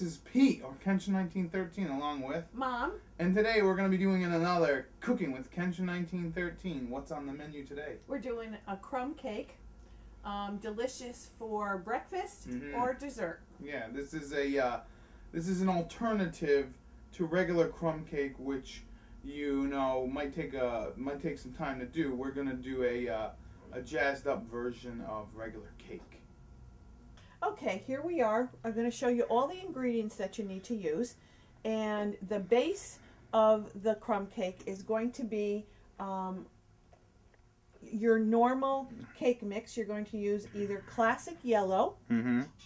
this is Pete, or Kenshin1913, along with Mom. And today we're going to be doing another Cooking with Kenshin1913. What's on the menu today? We're doing a crumb cake. Delicious for breakfast or dessert. Yeah, this is an alternative to regular crumb cake, which might take some time to do. We're going to do a jazzed up version of regular cake. Okay, here we are. I'm going to show you all the ingredients that you need to use. And the base of the crumb cake is going to be your normal cake mix. You're going to use either classic yellow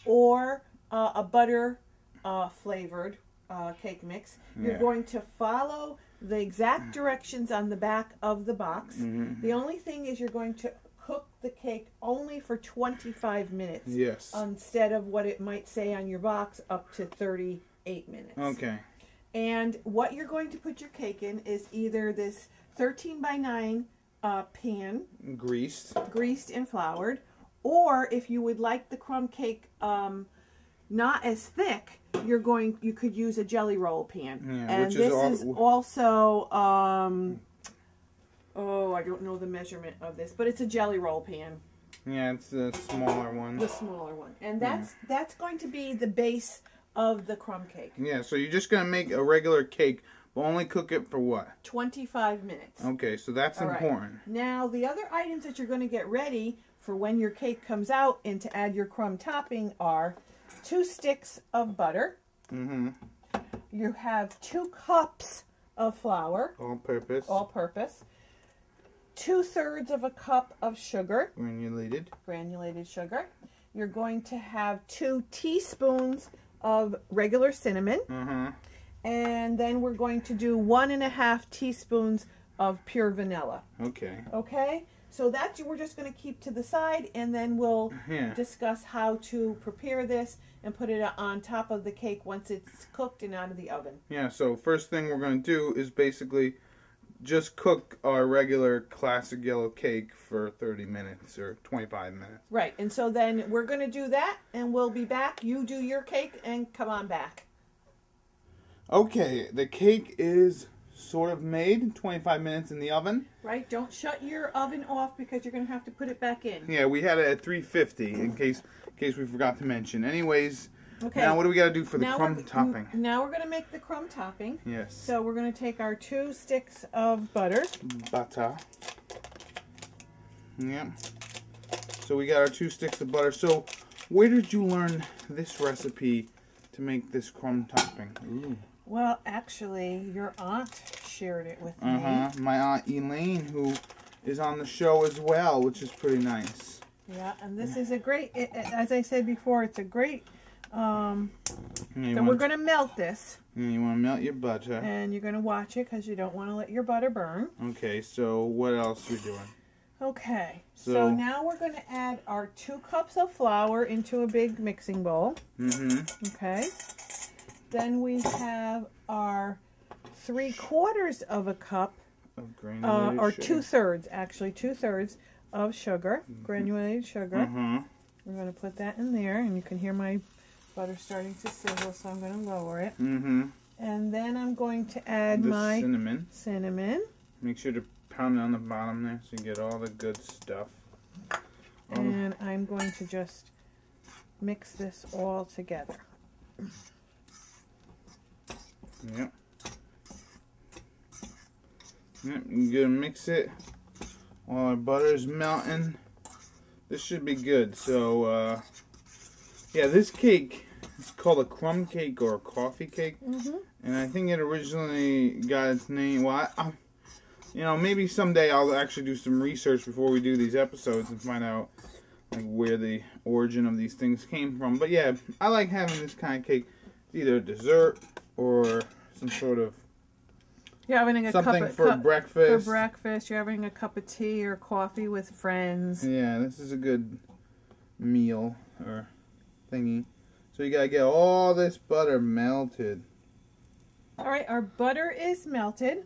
or a butter flavored cake mix. You're going to follow the exact directions on the back of the box. The only thing is you're going to cook the cake only for 25 minutes. Yes. Instead of what it might say on your box, up to 38 minutes. Okay. And what you're going to put your cake in is either this 13x9 pan. Greased and floured. Or if you would like the crumb cake not as thick, you could use a jelly roll pan. Yeah, and this is also I don't know the measurement of this, but it's a jelly roll pan. Yeah, it's the smaller one. The smaller one. And that's going to be the base of the crumb cake. Yeah, so you're just going to make a regular cake, but only cook it for what? 25 minutes. Okay, so that's important. Right. Now, the other items that you're going to get ready for when your cake comes out and to add your crumb topping are 2 sticks of butter. You have 2 cups of flour. All purpose. 2/3 of a cup of sugar. Granulated sugar. You're going to have 2 teaspoons of regular cinnamon. And then we're going to do 1.5 teaspoons of pure vanilla. Okay. Okay? So that we're just going to keep to the side, and then we'll discuss how to prepare this and put it on top of the cake once it's cooked and out of the oven. Yeah, so first thing we're going to do is basically just cook our regular classic yellow cake for 30 minutes or 25 minutes. Right, and so then we're going to do that, and we'll be back. You do your cake, and come on back. Okay, the cake is sort of made, 25 minutes in the oven. Right, don't shut your oven off because you're going to have to put it back in. Yeah, we had it at 350 in case we forgot to mention. Anyways, okay. Now what do we got to do for the crumb topping? Now we're going to make the crumb topping. Yes. So we're going to take our 2 sticks of butter. Yeah. So we got our 2 sticks of butter. So where did you learn this recipe to make this crumb topping? Ooh. Well, actually, your aunt shared it with me. My aunt Elaine, who is on the show as well, which is pretty nice. Yeah, and this is a great, as I said before, it's a great, so we're going to melt this. You want to melt your butter. And you're going to watch it because you don't want to let your butter burn. Okay, so what else are you doing? Okay, so now we're going to add our 2 cups of flour into a big mixing bowl. Okay. Then we have our 3/4 of a cup of granulated or sugar. 2/3, actually 2/3 of sugar, granulated sugar. We're going to put that in there, and you can hear my butter starting to sizzle, so I'm going to lower it. And then I'm going to add my cinnamon. Make sure to pound it on the bottom there so you get all the good stuff. And I'm going to just mix this all together. Yep. You're gonna mix it while our butter is melting. This should be good. So, yeah, this cake is called a crumb cake or a coffee cake, and I think it originally got its name. Well, maybe someday I'll actually do some research before we do these episodes and find out like where the origin of these things came from. But yeah, I like having this kind of cake. It's either a dessert or some sort of something for breakfast. For breakfast, you're having a cup of tea or coffee with friends. Yeah, this is a good meal or thingy. So you gotta get all this butter melted. All right, our butter is melted,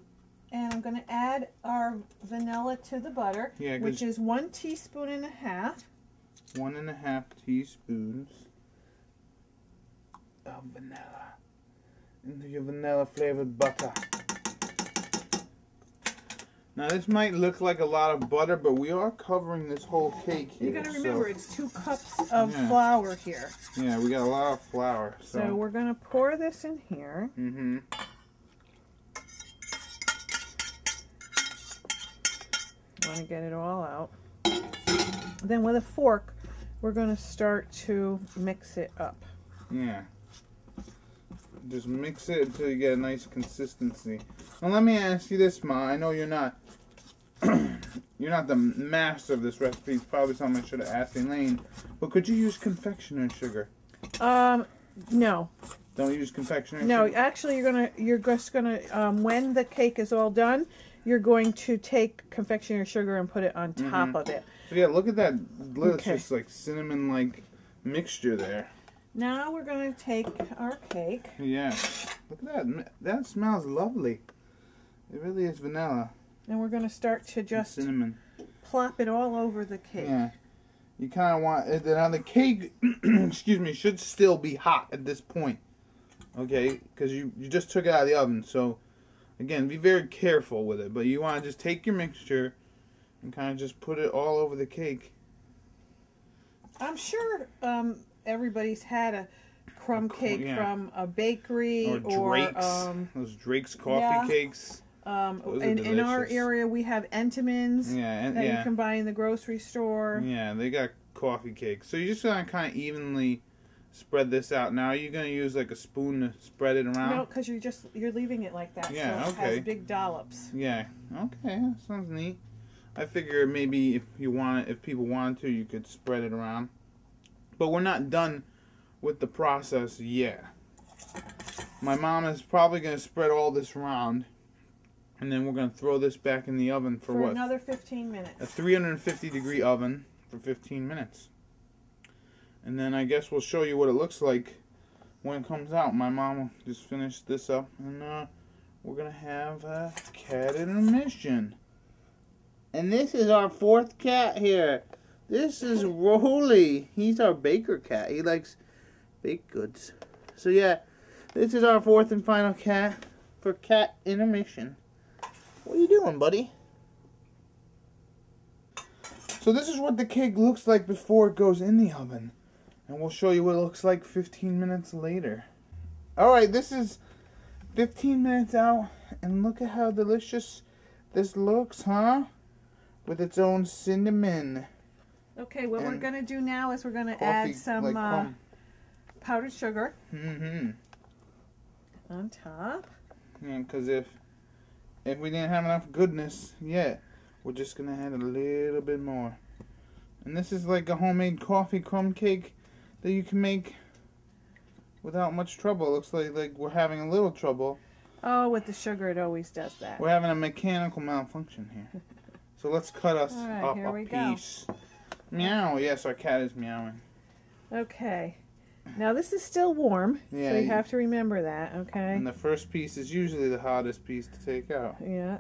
and I'm gonna add our vanilla to the butter, which is 1.5 teaspoons. 1.5 teaspoons. of vanilla into your vanilla flavored butter. Now this might look like a lot of butter, but we are covering this whole cake here. You gotta remember, it's 2 cups of flour here. Yeah, we got a lot of flour. So we're gonna pour this in here. Mm-hmm. Want to get it all out. Then with a fork, we're gonna start to mix it up. Yeah. Just mix it until you get a nice consistency. Now let me ask you this, Ma. I know you're not you're not the master of this recipe. It's probably something I should have asked Elaine. But could you use confectioner's sugar? No. Don't use confectioner's sugar? No, actually you're just gonna when the cake is all done, you're going to take confectioner's sugar and put it on top of it. So yeah, look at that delicious like cinnamon like mixture there. Now we're going to take our cake. Yeah. Look at that. That smells lovely. It really is vanilla. And we're going to start to just cinnamon. Plop it all over the cake. Yeah. You kind of want it. Now the cake, excuse me, should still be hot at this point. Okay? Because you just took it out of the oven. So, again, be very careful with it. But you want to just take your mixture and kind of just put it all over the cake. I'm sure everybody's had a crumb cake from a bakery or Drake's. Those Drake's coffee cakes. In our area, we have Entenmann's that you can buy in the grocery store. Yeah, they got coffee cakes. So you're just gonna kind of evenly spread this out. Now, are you gonna use like a spoon to spread it around? No, because you're leaving it like that. Yeah, so it has big dollops. Yeah, okay, that sounds neat. I figure maybe if people wanted to, you could spread it around. But we're not done with the process yet. My mom is probably going to spread all this around. And then we're going to throw this back in the oven for what? Another 15 minutes. A 350-degree oven for 15 minutes. And then I guess we'll show you what it looks like when it comes out. My mom will just finish this up. And we're going to have a cat intermission. And this is our 4th cat here. This is Rolly. He's our baker cat. He likes baked goods. So yeah, this is our 4th and final cat for cat intermission. What are you doing, buddy? So this is what the cake looks like before it goes in the oven. And we'll show you what it looks like 15 minutes later. Alright, this is 15 minutes out. And look at how delicious this looks, huh? With its own cinnamon. Okay, what we're going to do now is we're going to add some powdered sugar on top. Yeah, because if we didn't have enough goodness yet, we're just going to add a little bit more. And this is like a homemade coffee crumb cake that you can make without much trouble. It looks like we're having a little trouble. Oh, with the sugar, it always does that. We're having a mechanical malfunction here. So let's cut us up here we a piece. Go. Meow. Yes, our cat is meowing. Okay. Now this is still warm, so you have to remember that, okay? And the first piece is usually the hottest piece to take out. Yeah.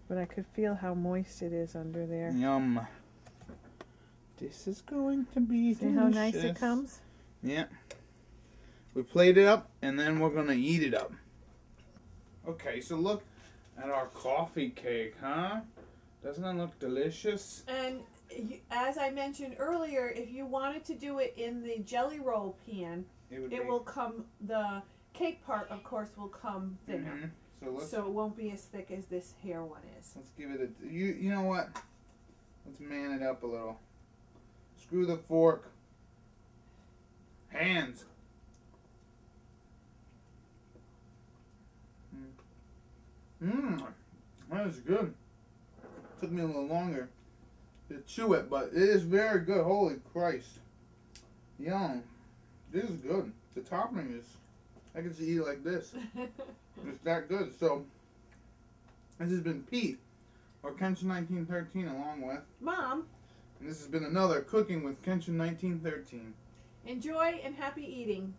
But I could feel how moist it is under there. Yum. This is going to be delicious. See how nice it comes? Yeah. We plate it up, and then we're going to eat it up. Okay, so look at our coffee cake, huh? Doesn't it look delicious? And as I mentioned earlier, if you wanted to do it in the jelly roll pan, it will come, the cake part, of course, will come thinner. So it won't be as thick as this hair one is. Let's give it a, you know what? Let's man it up a little. Screw the fork. Hands. That is good. Took me a little longer to chew it, but it is very good. Holy Christ. Yum. This is good. The topping is, I can just eat it like this. It's that good. So, this has been Pete, or Kenshin1913, along with Mom. And this has been another Cooking with Kenshin1913. Enjoy and happy eating.